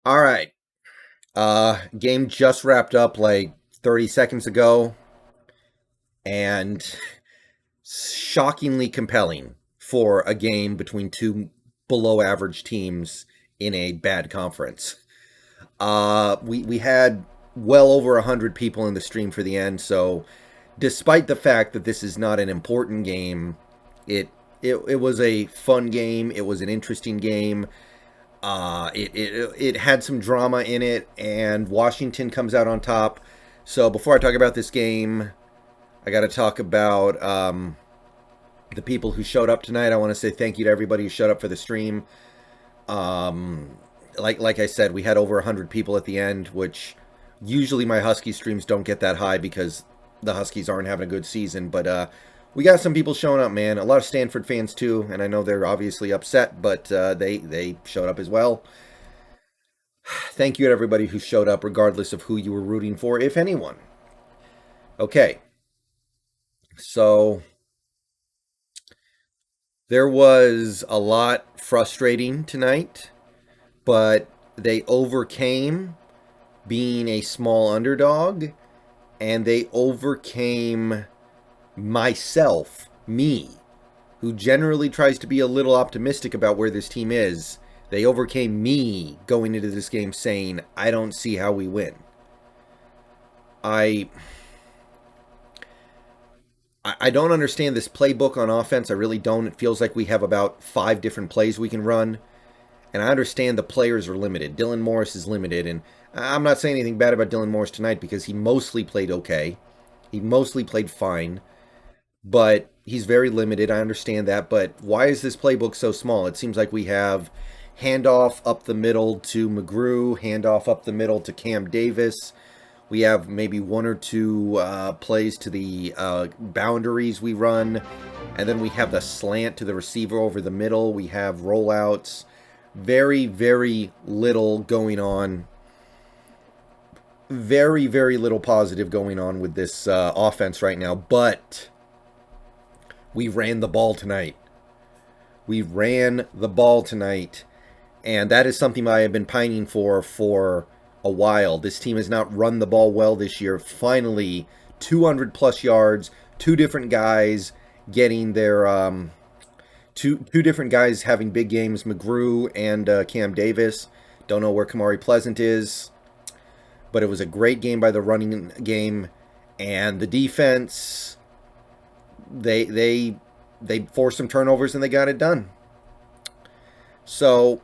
All right. Game just wrapped up like 30 seconds ago, and shockingly compelling for a game between two below average teams in a bad conference. We had well over 100 people in the stream for the end, so despite the fact that this is not an important game, it was a fun game. It was an interesting game. It had some drama in it, and Washington comes out on top. So before I talk about this game, I got to talk about the people who showed up tonight. I want to say thank you to everybody who showed up for the stream. Um, like I said, we had over 100 people at the end, which usually my Husky streams don't get that high because the Huskies aren't having a good season. But we got some people showing up, man. A lot of Stanford fans too, and I know they're obviously upset, but they showed up as well. Thank you to everybody who showed up, regardless of who you were rooting for, if anyone. Okay, so there was a lot frustrating tonight, but they overcame being a small underdog, and they overcame me, who generally tries to be a little optimistic about where this team is. They overcame me going into this game saying, I don't see how we win. I don't understand this playbook on offense. I really don't. It feels like we have about 5 different plays we can run. And I understand the players are limited. Dylan Morris is limited. And I'm not saying anything bad about Dylan Morris tonight because he mostly played okay. He mostly played fine. But he's very limited. I understand that. But why is this playbook so small? It seems like we have handoff up the middle to McGrew, handoff up the middle to Cam Davis. We have maybe 1 or 2 plays to the boundaries we run. And then we have the slant to the receiver over the middle. We have rollouts. Very, very little going on. Very, very little positive going on with this offense right now. But we ran the ball tonight. We ran the ball tonight. And that is something I have been pining for a while. This team has not run the ball well this year. Finally, 200 plus yards, 2 different guys getting their two different guys having big games, McGrew and Cam Davis. Don't know where Kamari Pleasant is, but it was a great game by the running game, and the defense they forced some turnovers and they got it done. So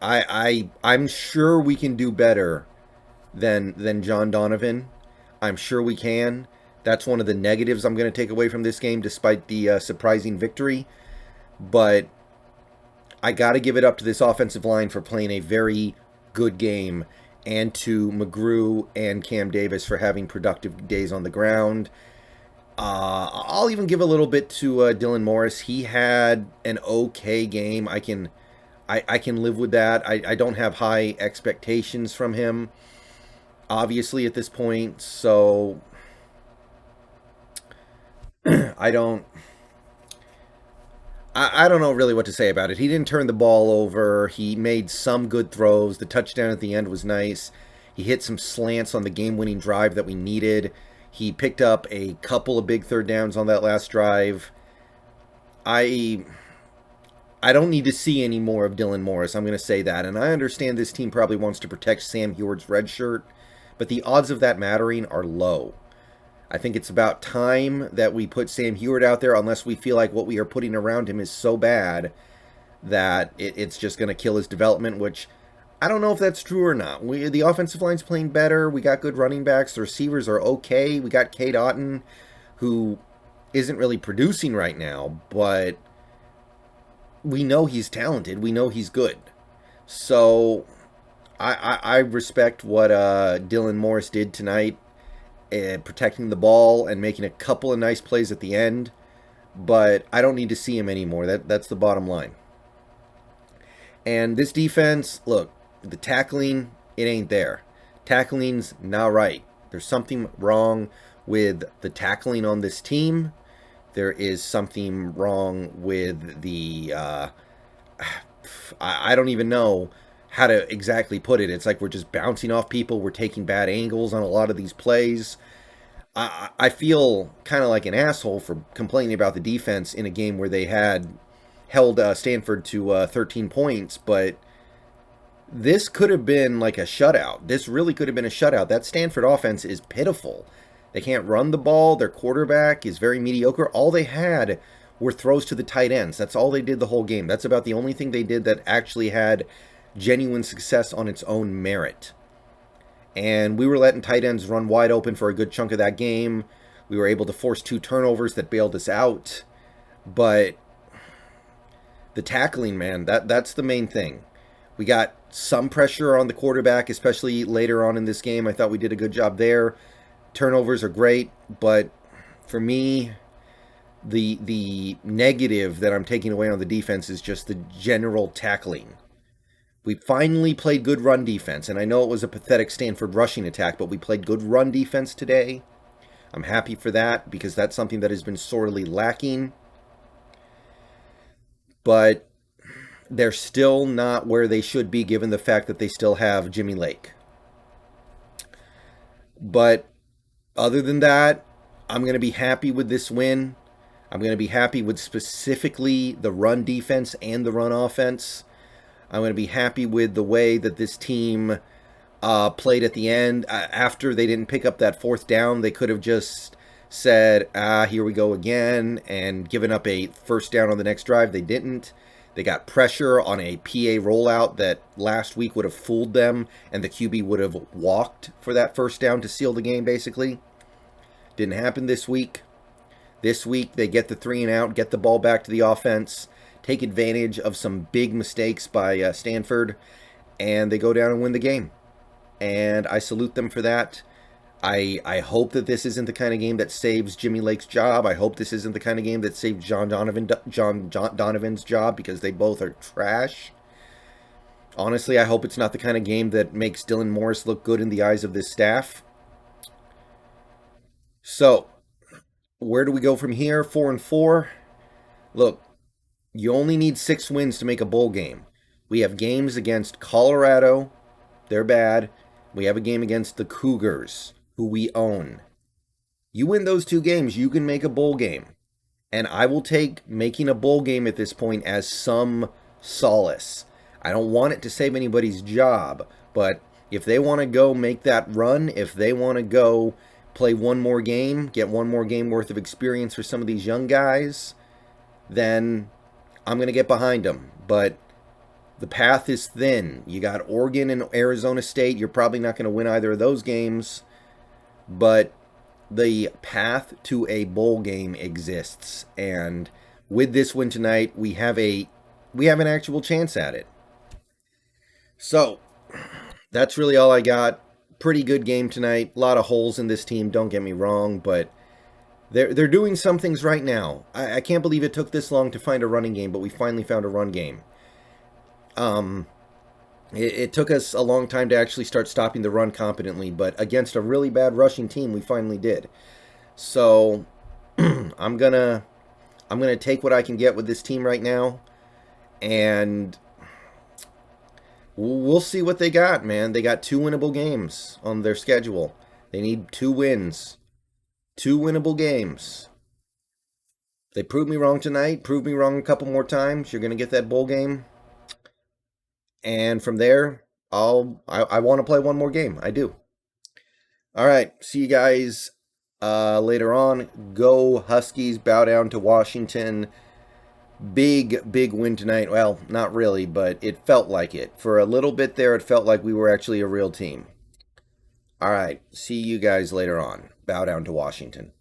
I'm sure we can do better than John Donovan. I'm sure we can. That's one of the negatives I'm going to take away from this game, despite the surprising victory. But I got to give it up to this offensive line for playing a very good game, and to McGrew and Cam Davis for having productive days on the ground. I'll even give a little bit to Dylan Morris. He had an okay game. I can live with that. I don't have high expectations from him, obviously, at this point. So I don't. I don't know really what to say about it. He didn't turn the ball over. He made some good throws. The touchdown at the end was nice. He hit some slants on the game-winning drive that we needed. He picked up a couple of big third downs on that last drive. I don't need to see any more of Dylan Morris. I'm going to say that. And I understand this team probably wants to protect Sam Heward's red shirt, but the odds of that mattering are low. I think it's about time that we put Sam Heward out there, unless we feel like what we are putting around him is so bad that it's just going to kill his development, which I don't know if that's true or not. The offensive line's playing better. We got good running backs. The receivers are okay. We got Cade Otton, who isn't really producing right now, but we know he's talented. We know he's good. So I respect what Dylan Morris did tonight, protecting the ball and making a couple of nice plays at the end. But I don't need to see him anymore. That's the bottom line. And this defense, look, the tackling, it ain't there. Tackling's not right. There's something wrong with the tackling on this team. There is something wrong with the I don't even know. how to exactly put it. It's like we're just bouncing off people. We're taking bad angles on a lot of these plays. I feel kind of like an asshole for complaining about the defense in a game where they had held Stanford to 13 points, but this could have been like a shutout. This really could have been a shutout. That Stanford offense is pitiful. They can't run the ball. Their quarterback is very mediocre. All they had were throws to the tight ends. That's all they did the whole game. That's about the only thing they did that actually had genuine success on its own merit. And we were letting tight ends run wide open for a good chunk of that game. We were able to force 2 turnovers that bailed us out. But the tackling, man, that's the main thing. We got some pressure on the quarterback, especially later on in this game. I thought we did a good job there. Turnovers are great, but for me, the negative that I'm taking away on the defense is just the general tackling. We finally played good run defense, and I know it was a pathetic Stanford rushing attack, but we played good run defense today. I'm happy for that because that's something that has been sorely lacking. But they're still not where they should be given the fact that they still have Jimmy Lake. But other than that, I'm going to be happy with this win. I'm going to be happy with specifically the run defense and the run offense. I'm going to be happy with the way that this team played at the end. After they didn't pick up that 4th down, they could have just said, here we go again, and given up a 1st down on the next drive. They didn't. They got pressure on a PA rollout that last week would have fooled them, and the QB would have walked for that 1st down to seal the game, basically. Didn't happen this week. This week, they get the 3 and out, get the ball back to the offense, take advantage of some big mistakes by Stanford, and they go down and win the game. And I salute them for that. I hope that this isn't the kind of game that saves Jimmy Lake's job. I hope this isn't the kind of game that saves John Donovan's job, because they both are trash. Honestly, I hope it's not the kind of game that makes Dylan Morris look good in the eyes of this staff. So, where do we go from here? 4-4. Look, you only need 6 wins to make a bowl game. We have games against Colorado. They're bad. We have a game against the Cougars, who we own. You win those 2 games, you can make a bowl game. And I will take making a bowl game at this point as some solace. I don't want it to save anybody's job, but if they want to go make that run, if they want to go play one more game, get one more game worth of experience for some of these young guys, then I'm going to get behind them. But the path is thin. You got Oregon and Arizona State. You're probably not going to win either of those games. But the path to a bowl game exists. And with this win tonight, we have an actual chance at it. So, that's really all I got. Pretty good game tonight. A lot of holes in this team, don't get me wrong, but they're doing some things right now. I can't believe it took this long to find a running game, but we finally found a run game. It took us a long time to actually start stopping the run competently, but against a really bad rushing team, we finally did. So I'm gonna take what I can get with this team right now, and we'll see what they got, man. They got 2 winnable games on their schedule. They need 2 wins. 2 winnable games. They proved me wrong tonight. Prove me wrong a couple more times. You're going to get that bowl game. And from there, I want to play one more game. I do. All right. See you guys later on. Go Huskies. Bow down to Washington. Big win tonight. Well, not really, but it felt like it. For a little bit there, it felt like we were actually a real team. All right. See you guys later on. Bow down to Washington.